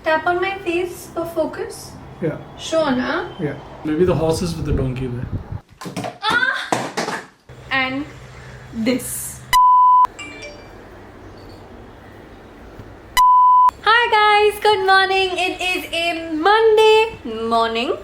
Tap on my face for focus. Yeah. Sure, na? Yeah. Maybe the horses with the donkey there. And this. Hi guys, good morning. It is a Monday morning.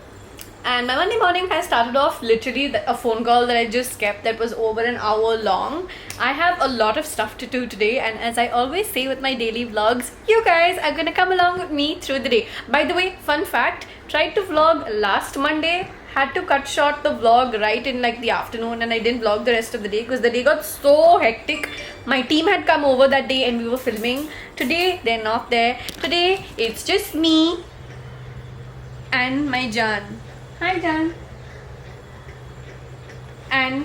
And my Monday morning has started off literally a phone call that I just kept that was over an hour long. I have a lot of stuff to do today, and as I always say with my daily vlogs, you guys are gonna come along with me through the day. By the way, fun fact, tried to vlog last Monday, had to cut short the vlog right in like the afternoon, and I didn't vlog the rest of the day because the day got so hectic. My team had come over that day and we were filming. Today, they're not there. Today, it's just me and my Jan. Hi Jan. And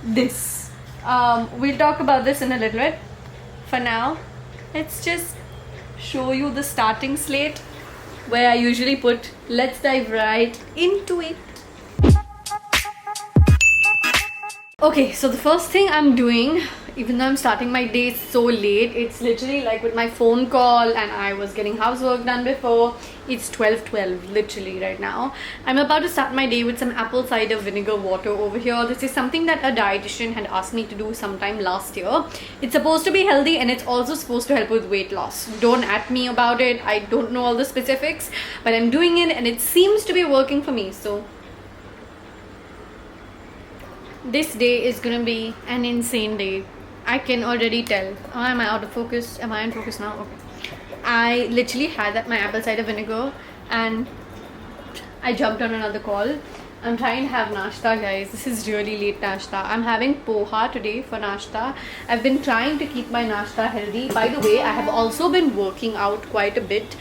this. We'll talk about this in a little bit. For now, let's just show you the starting slate where I usually put. Let's dive right into it. Okay, so the first thing I'm doing, even though I'm starting my day so late, it's literally like with my phone call and I was getting housework done before. It's 12:12 literally right now. I'm about to start my day with some apple cider vinegar water over here. This is something that a dietitian had asked me to do sometime last year. It's supposed to be healthy and it's also supposed to help with weight loss. Don't at me about it. I don't know all the specifics, but I'm doing it and it seems to be working for me. So this day is gonna be an insane day. I can already tell. Oh, am I out of focus? Am I in focus now? Okay. I literally had that my apple cider vinegar and I jumped on another call. I'm trying to have nashta, guys. This is really late nashta. I'm having poha today for nashta. I've been trying to keep my nashta healthy. By the way, I have also been working out quite a bit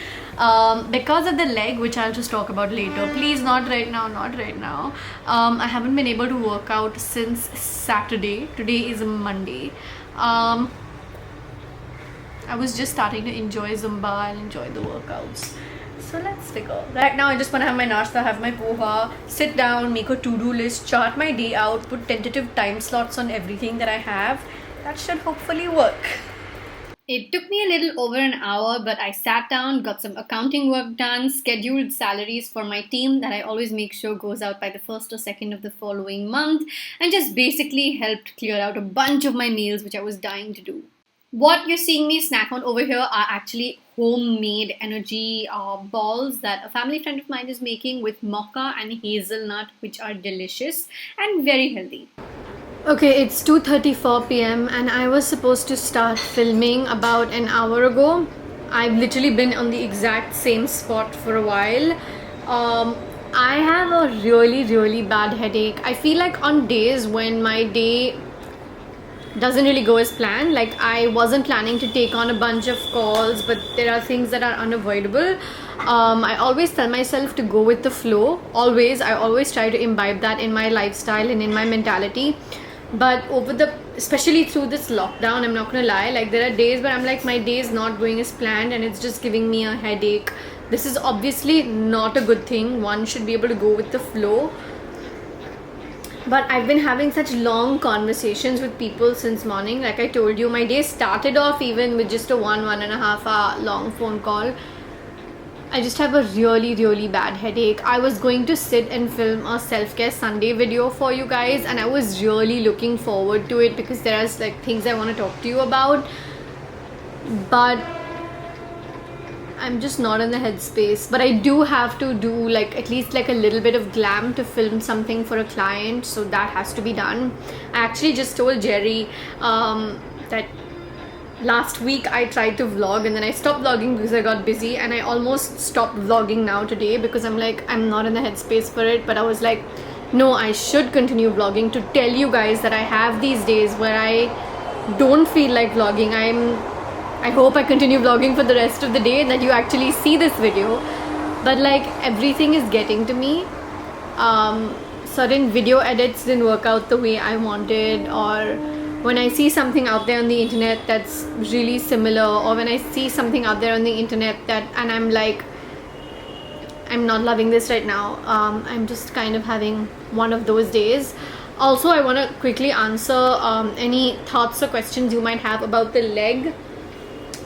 because of the leg, which I'll just talk about later. Please, not right now, not right now. I haven't been able to work out since Saturday. Today is Monday. I was just starting to enjoy Zumba and enjoy the workouts. So let's figure. Right now I just want to have my nashta, have my poha, sit down, make a to-do list, chart my day out, put tentative time slots on everything that I have. That should hopefully work. It took me a little over an hour, but I sat down, got some accounting work done, scheduled salaries for my team that I always make sure goes out by the 1st or 2nd of the following month, and just basically helped clear out a bunch of my meals which I was dying to do. What you're seeing me snack on over here are actually homemade energy balls that a family friend of mine is making with mocha and hazelnut, which are delicious and very healthy. Okay, it's 2:34 p.m. and I was supposed to start filming about an hour ago. I've literally been on the exact same spot for a while. I have a really bad headache. I feel like on days when my day doesn't really go as planned, like I wasn't planning to take on a bunch of calls, but there are things that are unavoidable. I always tell myself to go with the flow. I always try to imbibe that in my lifestyle and in my mentality. But especially through this lockdown, I'm not gonna lie, like there are days where I'm like, my day is not going as planned and it's just giving me a headache. This is obviously not a good thing. One should be able to go with the flow. But I've been having such long conversations with people since morning. Like I told you, my day started off even with just a 1.5 hour long phone call. I just have a really bad headache. I was going to sit and film a self-care Sunday video for you guys, and I was really looking forward to it because there are like things I want to talk to you about. But I'm just not in the headspace. But I do have to do like at least like a little bit of glam to film something for a client, so that has to be done. I actually just told Jerry that last week I tried to vlog and then I stopped vlogging because I got busy, and I almost stopped vlogging now today because I'm like, I'm not in the headspace for it. But I was like, no, I should continue vlogging to tell you guys that I have these days where I don't feel like vlogging. I hope I continue vlogging for the rest of the day and that you actually see this video. But like everything is getting to me. Certain video edits didn't work out the way I wanted, or when I see something out there on the internet that's really similar, or when I see something out there on the internet and I'm like, I'm not loving this right now. I'm just kind of having one of those days. Also, I want to quickly answer any thoughts or questions you might have about the leg.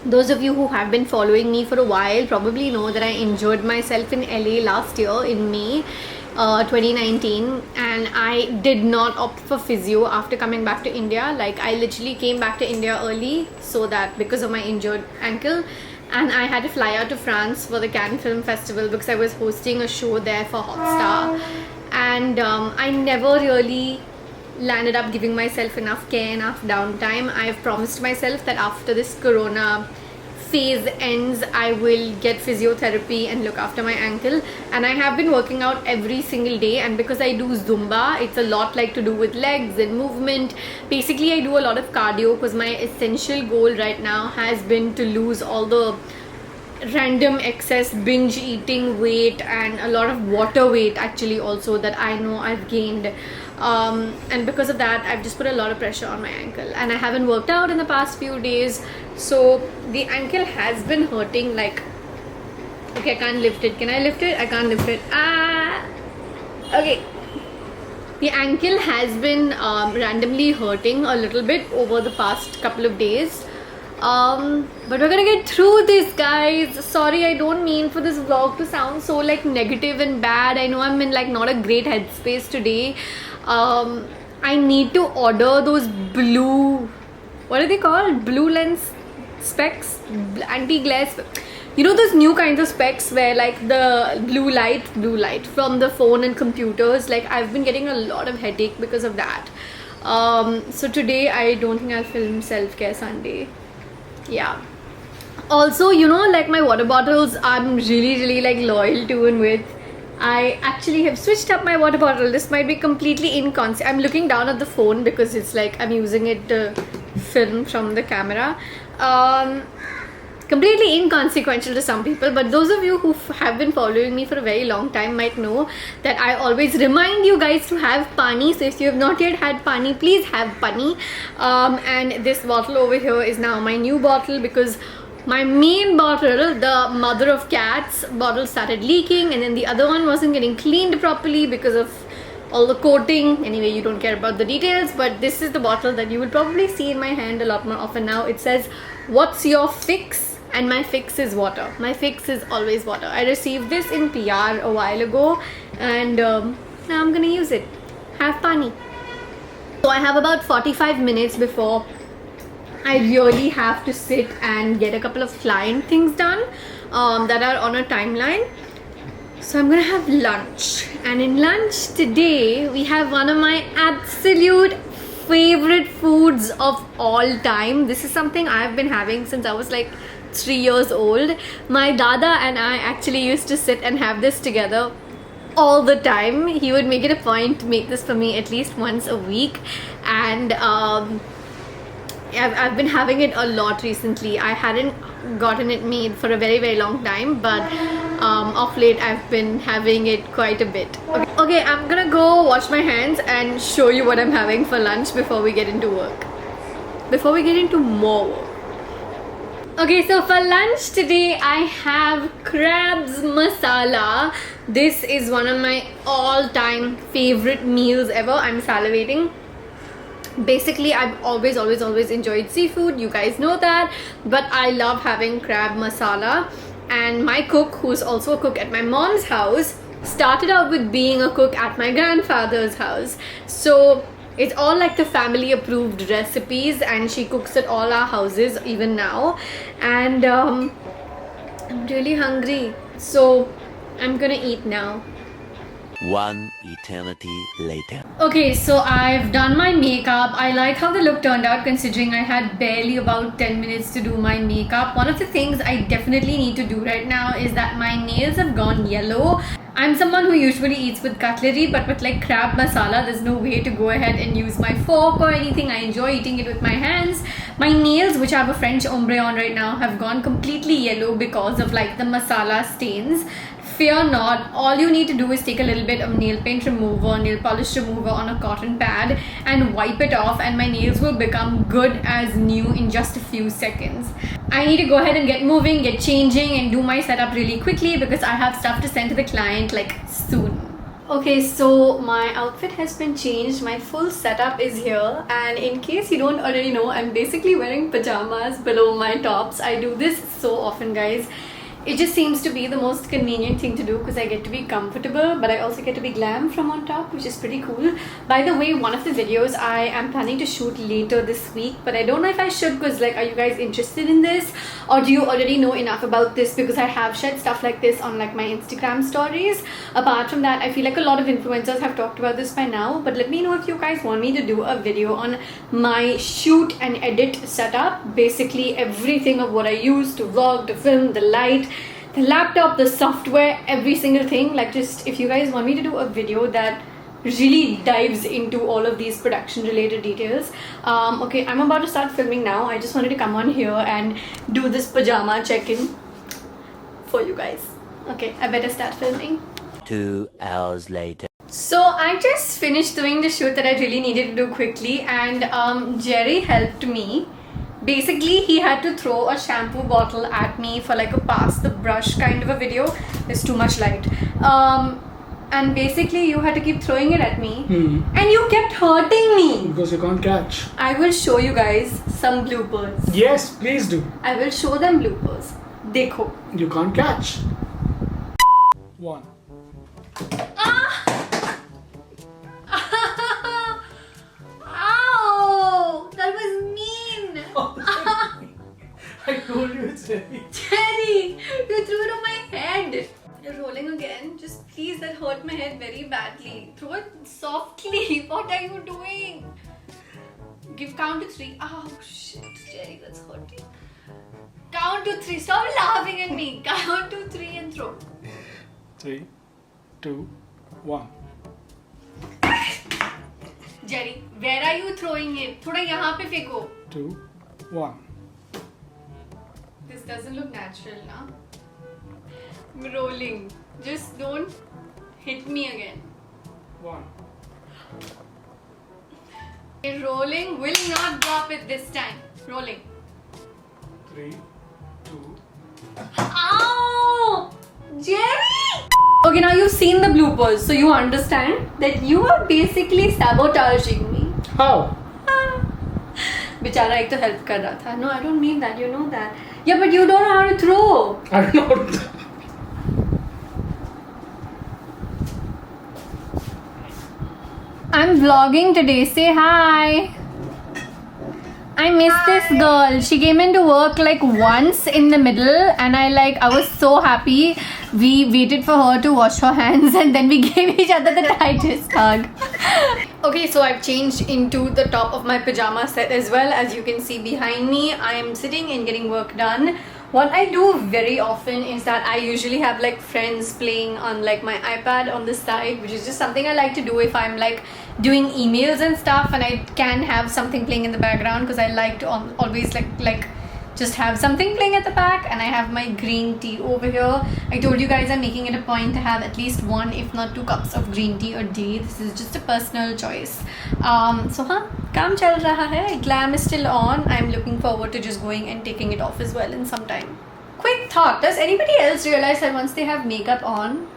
Those of you who have been following me for a while probably know that I injured myself in LA last year in May 2019, and I did not opt for physio after coming back to India. Like, I literally came back to India early so that because of my injured ankle, and I had to fly out to France for the Cannes Film Festival because I was hosting a show there for Hotstar, and I never really landed up giving myself enough care, enough downtime. I've promised myself that after this corona phase ends, I will get physiotherapy and look after my ankle, and I have been working out every single day. And because I do Zumba, it's a lot like to do with legs and movement. Basically, I do a lot of cardio because my essential goal right now has been to lose all the random excess binge eating weight and a lot of water weight actually also that I know I've gained, and because of that I've just put a lot of pressure on my ankle, and I haven't worked out in the past few days, so the ankle has been hurting. Like, okay, I can't lift it. Can I lift it? I can't lift it. Okay, the ankle has been randomly hurting a little bit over the past couple of days. But we're gonna get through this, guys. Sorry, I don't mean for this vlog to sound so like negative and bad. I know I'm in like not a great headspace today. I need to order those blue, what are they called? Blue lens specs, anti-glare you know, those new kinds of specs where like the blue light from the phone and computers. Like, I've been getting a lot of headache because of that. So today I don't think I'll film self-care Sunday. Yeah, also, you know, like my water bottles I'm really like loyal to and with. I actually have switched up my water bottle. This might be completely inconsequential. I'm looking down at the phone because it's like I'm using it to film from the camera. Completely inconsequential to some people, but those of you who have been following me for a very long time might know that I always remind you guys to have pani. So if you have not yet had pani, please have pani. And this bottle over here is now my new bottle because my main bottle, the mother of cats bottle, started leaking, and then the other one wasn't getting cleaned properly because of all the coating. Anyway, you don't care about the details, but this is the bottle that you will probably see in my hand a lot more often now. It says, "What's your fix?" And my fix is water. My fix is always water. I received this in PR a while ago, and now I'm gonna use it. Have pani. So I have about 45 minutes before I really have to sit and get a couple of client things done that are on a timeline. So I'm gonna have lunch, and in lunch today we have one of my absolute favorite foods of all time. This is something I've been having since I was like 3 years old. My dada and I actually used to sit and have this together all the time. He would make it a point to make this for me at least once a week, and I've been having it a lot recently. I hadn't gotten it made for a very long time, but of late I've been having it quite a bit. Okay, I'm gonna go wash my hands and show you what I'm having for lunch before we get into work. Before we get into more work. Okay, so for lunch today I have crabs masala. This is one of my all-time favorite meals ever. I'm salivating. Basically, I've always enjoyed seafood, you guys know that, but I love having crab masala. And my cook, who's also a cook at my mom's house, started out with being a cook at my grandfather's house. So it's all like the family approved recipes, and she cooks at all our houses even now. And I'm really hungry, so I'm gonna eat now. One eternity later. Okay, so I've done my makeup. I like how the look turned out considering I had barely about 10 minutes to do my makeup. One of the things I definitely need to do right now is that my nails have gone yellow. I'm someone who usually eats with cutlery, but with like crab masala, there's no way to go ahead and use my fork or anything. I enjoy eating it with my hands. My nails, which I have a French ombre on right now, have gone completely yellow because of like the masala stains. Fear not, all you need to do is take a little bit of nail paint remover, nail polish remover on a cotton pad and wipe it off, and my nails will become good as new in just a few seconds. I need to go ahead and get moving, get changing and do my setup really quickly because I have stuff to send to the client like soon. Okay, so my outfit has been changed. My full setup is here, and in case you don't already know, I'm basically wearing pajamas below my tops. I do this so often, guys. It just seems to be the most convenient thing to do because I get to be comfortable, but I also get to be glam from on top, which is pretty cool. By the way, one of the videos I am planning to shoot later this week, but I don't know if I should because, like, are you guys interested in this? Or do you already know enough about this? Because I have shared stuff like this on, like, my Instagram stories. Apart from that, I feel like a lot of influencers have talked about this by now, but let me know if you guys want me to do a video on my shoot and edit setup. Basically, everything of what I use to vlog, to film, the light, the laptop, the software, every single thing. Like, just if you guys want me to do a video that really dives into all of these production related details. Okay, I'm about to start filming now. I just wanted to come on here and do this pajama check-in for you guys. Okay, I better start filming. 2 hours later. So I just finished doing the shoot that I really needed to do quickly, and Jerry helped me. Basically, he had to throw a shampoo bottle at me for like a pass the brush kind of a video. There's too much light. And basically, you had to keep throwing it at me, and you kept hurting me. Because you can't catch. I will show you guys some bloopers. Yes, please do. I will show them bloopers. Dekho. You can't catch. 1. Ow! That was mean! I told you it's heavy. Jerry! You threw it on my head! You're rolling again. Just please, that hurt my head very badly. Throw it softly. What are you doing? Give count to 3. Oh shit, Jerry, that's hurting. Count to 3. Stop laughing at me. Count to 3 and throw. 3, 2, 1. Jerry, where are you throwing it? थोड़ा यहाँ पे फेंको. 2, 1. This doesn't look natural, na? I'm rolling. Just don't hit me again. 1. Rolling will not drop it this time. Rolling. 3, 2. Ow! Jerry! Okay, now you've seen the bloopers, so you understand that you are basically sabotaging me. How? बेचारा एक तो help कर रहा था. No, I don't mean that. You know that. Yeah, but you don't know how to throw. I don't know. I'm vlogging today. Say hi. I miss this girl. She came into work like once in the middle, and I was so happy. We waited for her to wash her hands, and then we gave each other the tightest hug. Okay, so I've changed into the top of my pajama set as well. As you can see behind me, I am sitting and getting work done. What I do very often is that I usually have like friends playing on like my iPad on the side, which is just something I like to do if I'm like doing emails and stuff, and I can have something playing in the background because I like to always like just have something playing at the back. And I have my green tea over here. I told you guys I'm making it a point to have at least 1 if not 2 cups of green tea a day. This is just a personal choice. So काम चल रहा है. Glam is still on. I'm looking forward to just going and taking it off as well in some time. Quick thought, does anybody else realize that once they have makeup on,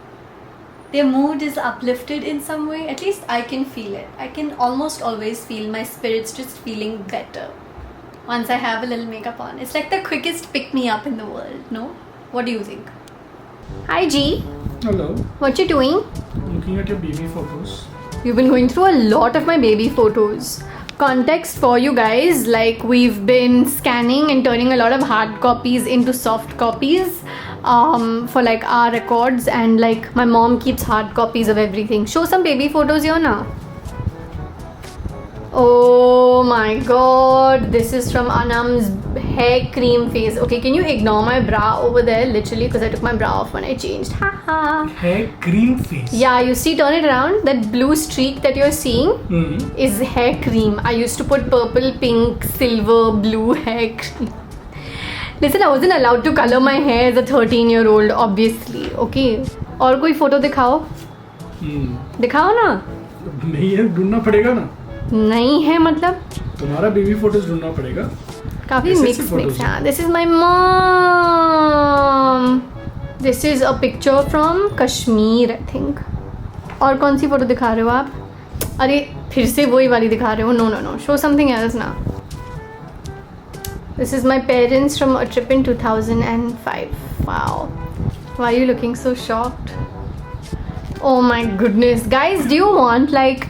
their mood is uplifted in some way? At least I can feel it. I can almost always feel my spirits just feeling better once I have a little makeup on. It's like the quickest pick-me-up in the world, no? What do you think? Hi G. Hello. What you doing? Looking at your baby photos. We've been going through a lot of my baby photos. Context for you guys, like we've been scanning and turning a lot of hard copies into soft copies for like our records, and like my mom keeps hard copies of everything. Show some baby photos here now. Oh my god, this is from Anam's hair cream phase. Okay, can you ignore my bra over there literally because I took my bra off when I changed. Haha. Hair cream face. Yeah, you see, turn it around. That blue streak that you're seeing is hair cream. I used to put purple, pink, silver, blue hair cream. Listen, I wasn't allowed to color my hair as a 13-year-old, obviously. Okay. और कोई photo दिखाओ. दिखाओ ना. नहीं है, ढूंढना पड़ेगा ना. नहीं है मतलब. तुम्हारा बेबी फोटोज ढूंढना पड़ेगा. काफी मिक्स है. This is my mom. This is a picture from Kashmir, I think. और कौन सी फोटो दिखा रहे हो आप? अरे फिर से वही वाली दिखा रहे हो? No no no, show something else ना. This is my parents from a trip in 2005. Wow. Why are you looking so shocked? Oh my goodness. Guys, do you want like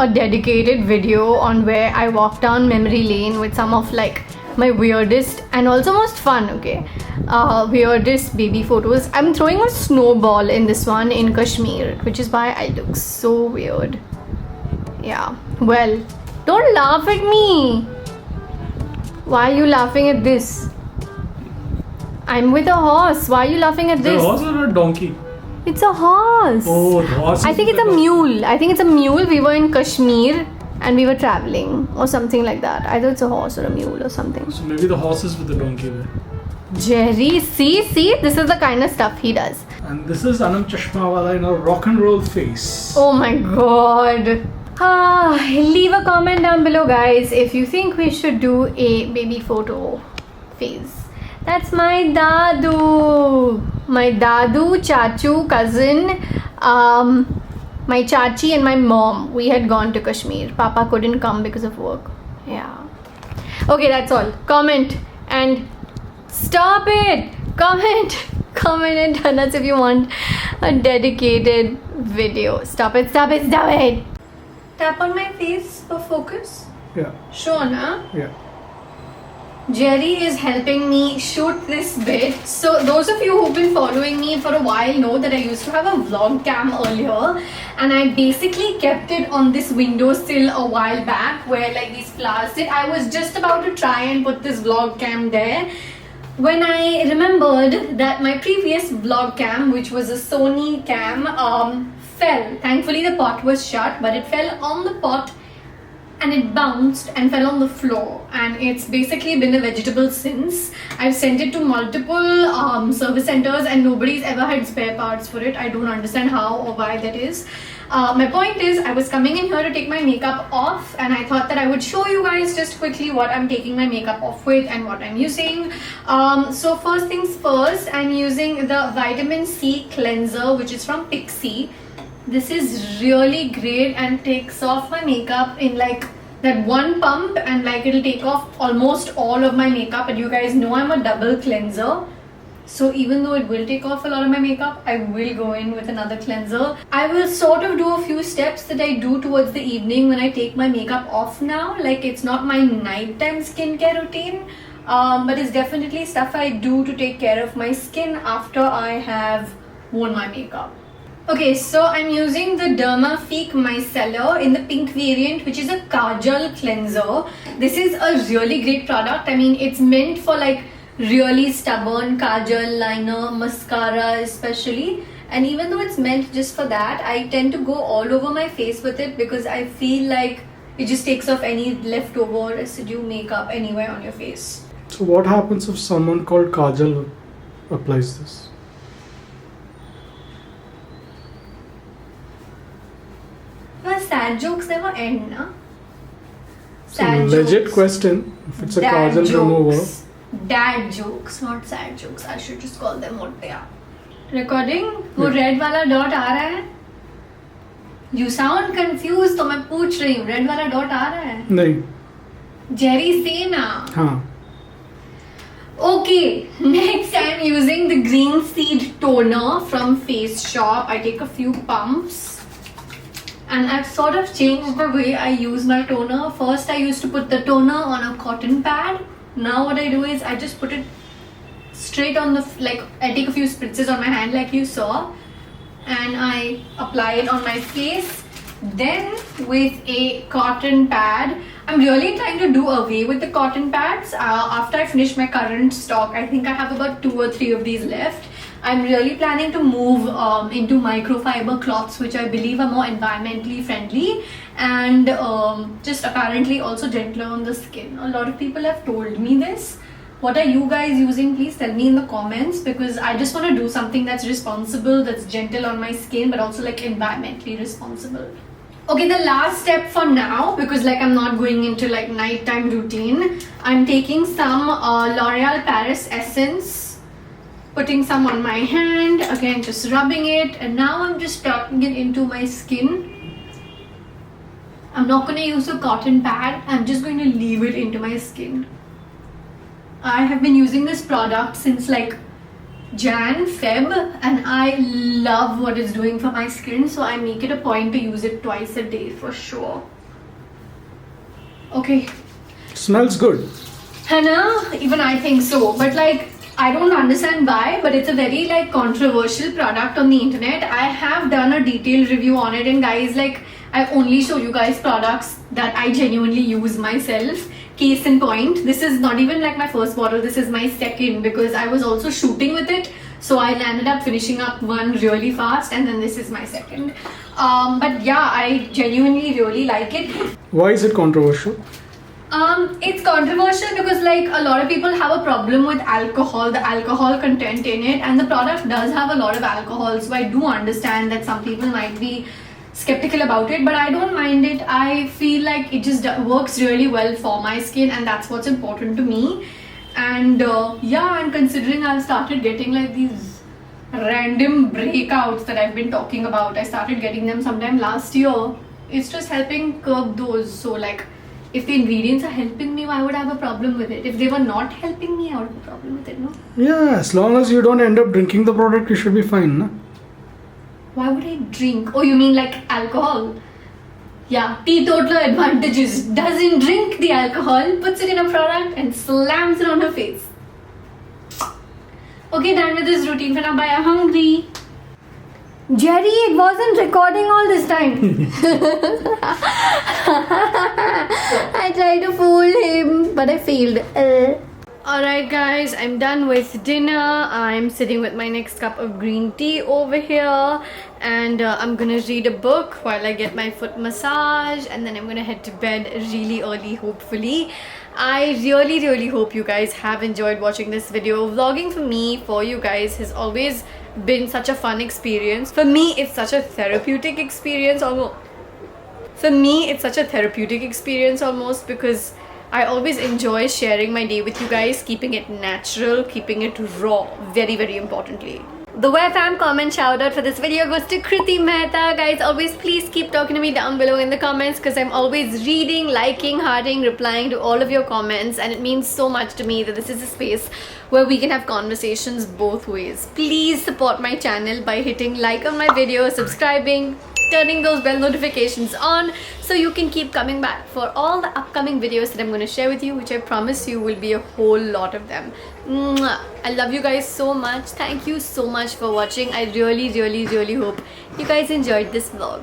a dedicated video on where I walk down memory lane with some of like my weirdest and also most fun, okay, weirdest baby photos? I'm throwing a snowball in this one in Kashmir, which is why I look so weird. Yeah. Well, don't laugh at me. Why are you laughing at this? I'm with a horse. Why are you laughing at The this? horse or a donkey? It's a horse. Oh, the horse. I think it's a mule. I think it's a mule. We were in Kashmir and we were traveling or something like that. Either it's a horse or a mule or something. So maybe the horse is with the donkey there. Jerry, see, this is the kind of stuff he does. And this is Anam Chashmawala in a rock and roll face. Oh my god. Leave a comment down below, guys, if you think we should do a baby photo phase. That's my dadu. My dadu, chachu, cousin, my chachi and my mom. We had gone to Kashmir. Papa couldn't come because of work. Yeah. Okay, that's all. Comment and stop it. Comment and tell us if you want a dedicated video. Stop it. Tap on my face for focus. Yeah, Sure, na? yeah. Jerry is helping me shoot this bit. So those of you who've been following me for a while know that I used to have a vlog cam earlier, and I basically kept it on this windowsill a while back where like these flowers sit. I was just about to try and put this vlog cam there when I remembered that my previous vlog cam, which was a Sony cam, fell. Thankfully the pot was shut, but it fell on the pot and it bounced and fell on the floor, and it's basically been a vegetable since. I've sent it to multiple service centers and nobody's ever had spare parts for it. I don't understand how or why that is. My point is, I was coming in here to take my makeup off, and I thought that I would show you guys just quickly what I'm taking my makeup off with and what I'm using. So first things first, I'm using the Vitamin C cleanser, which is from Pixi. This is really great and takes off my makeup in like that one pump, and like it'll take off almost all of my makeup. And you guys know I'm a double cleanser, so even though it will take off a lot of my makeup, I will go in with another cleanser. I will sort of do a few steps that I do towards the evening when I take my makeup off now. Like, it's not my nighttime skincare routine, but it's definitely stuff I do to take care of my skin after I have worn my makeup. Okay, so I'm using the Dermafique Micellar in the pink variant, which is a kajal cleanser. This is a really great product. I mean, it's meant for like really stubborn kajal, liner, mascara especially. And even though it's meant just for that, I tend to go all over my face with it because I feel like it just takes off any leftover residue makeup anywhere on your face. So what happens if someone called Kajal applies this? Well, sad jokes never end, na? So legit question. If it's a Dad Kajal remover. jokes. Dad jokes, not sad jokes. I should just call them what they are. Recording? वो red वाला dot आ रहा है? You sound confused, तो मैं पूछ रही हूँ. Red वाला dot आ रहा है? नहीं. Jerry, say ना. हाँ. Okay, next I'm using the Green Seed Toner from Face Shop. I take a few pumps. And I've sort of changed the way I use my toner. First I used to put the toner on a cotton pad. Now what I do is I just put it straight on the, like I take a few spritzes on my hand like you saw, and I apply it on my face. Then with a cotton pad, I'm really trying to do away with the cotton pads. After I finish my current stock, I think I have about 2 or 3 of these left. I'm really planning to move into microfiber cloths, which I believe are more environmentally friendly and just apparently also gentler on the skin. A lot of people have told me this. What are you guys using? Please tell me in the comments, because I just want to do something that's responsible, that's gentle on my skin, but also like environmentally responsible. Okay, the last step for now, because like I'm not going into like nighttime routine, I'm taking some L'Oreal Paris Essence putting some on my hand, again just rubbing it, and now I'm just tucking it into my skin. I'm not going to use a cotton pad, I'm just going to leave it into my skin. I have been using this product since like Jan, Feb, and I love what it's doing for my skin, so I make it a point to use it twice a day for sure. Okay. Smells good. Hannah, even I think so, but like I don't understand why, but it's a very like controversial product on the internet. I have done a detailed review on it, and guys, like I only show you guys products that I genuinely use myself. Case in point, this is not even like my first bottle, this is my second, because I was also shooting with it, so I ended up finishing up one really fast, and then this is my second. But yeah, I genuinely really like it. Why is it controversial? It's controversial because like a lot of people have a problem with alcohol, the alcohol content in it, and the product does have a lot of alcohol, so I do understand that some people might be skeptical about it, but I don't mind it. I feel like it just works really well for my skin, and that's what's important to me. And yeah, and considering I've started getting like these random breakouts that I've been talking about, I started getting them sometime last year, it's just helping curb those. So like if the ingredients are helping me, why would I have a problem with it? If they were not helping me, I would have a problem with it, no? Yeah, as long as you don't end up drinking the product, you should be fine, no? Why would I drink? Oh, you mean like alcohol? Yeah, teetotaler advantages. Doesn't drink the alcohol, puts it in a product and slams it on her face. Okay, done with this routine for now. Bye, I'm hungry. Jerry, it wasn't recording all this time. I tried to fool him, but I failed. Alright guys, I'm done with dinner. I'm sitting with my next cup of green tea over here, and I'm gonna read a book while I get my foot massage, and then I'm gonna head to bed really early, hopefully. I really hope you guys have enjoyed watching this video. Vlogging for me, for you guys, has always been such a fun experience. For me, it's such a therapeutic experience almost. Because I always enjoy sharing my day with you guys, keeping it natural, keeping it raw, very importantly. The Wear Fam comment shout out for this video goes to Kriti Mehta. Guys, always please keep talking to me down below in the comments, because I'm always reading, liking, hearting, replying to all of your comments, and it means so much to me that this is a space where we can have conversations both ways. Please support my channel by hitting like on my video, subscribing, turning those bell notifications on, so you can keep coming back for all the upcoming videos that I'm going to share with you, which I promise you will be a whole lot of them. Mwah. I love you guys so much. Thank you so much for watching. I really hope you guys enjoyed this vlog.